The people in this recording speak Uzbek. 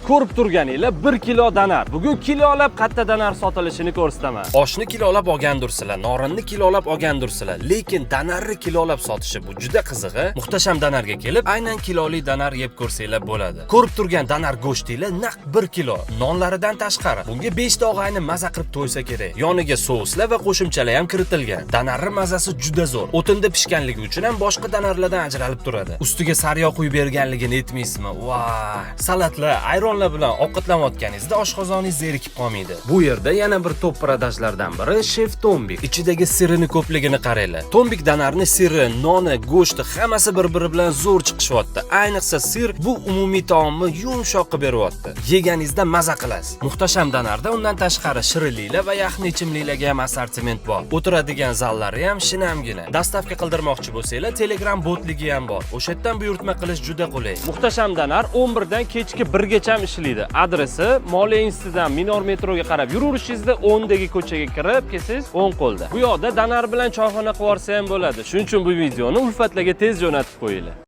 Ko'rib turganinglar 1 kilo danar. Bugun kilolab qatta danar sotilishini ko'rsataman. Oshni kilolab olgandirsizlar, norinni kilolab olgandirsizlar, lekin danarni kilolab sotishi bu juda qizig'i. Muhtasham danarga kelib, aynan kiloli danar yeb ko'rsanglar bo'ladi. Ko'rib turgan danar go'shtinglar naq 1 kilo. Nonlaridan tashqari bunga 5 ta og'ayni maza qilib to'ysa kerak. Yoniga souslar va qo'shimchalar ham kiritilgan. Danarning mazasi juda zo'r. O'tinda pishganligi uchun ham boshqa danarlardan ajralib turadi. Ustiga sariyog' quyib berganligini aytmaysizmi? Vay! Salatlar, ayronlar bilan ovqatlanayotganingizda oshqozoningiz zerikib qolmaydi. Bu yerda yana bir top produktlardan biri Chef Tombik. Ichidagi sirrining ko'pligini qaranglar. Tombik danarning sirri, noni, go'shti hammasi bir-biri bilan zo'r chiqishyapti. Ayniqsa sir bu umumiy taomni yumshoq qilib beryapti. Yeganingizda maza qilasiz. Muhtasham danarda undan tashqari shirinliklar va yaxni ichimliklarga ham assortiment bor. O'tiradigan zallari ham shinamgina. Dastavka qildirmoqchi bo'lsanglar, Telegram botligi ham bor. O'sha yerdan buyurtma qilish juda qulay. Muhtasham danar 11 dan kechki 1 gacha ishlaydi. Adresi Moliya institutidan Minor metroga qarab yurishingizda 10 dagi ko'chaga kirib kelsangiz o'ng qo'lda. Bu yoqda danar bilan choyxona qilib olsa ham bo'ladi. Shuning uchun bu videoni ulfatlarga tez jo'natib qo'yinglar.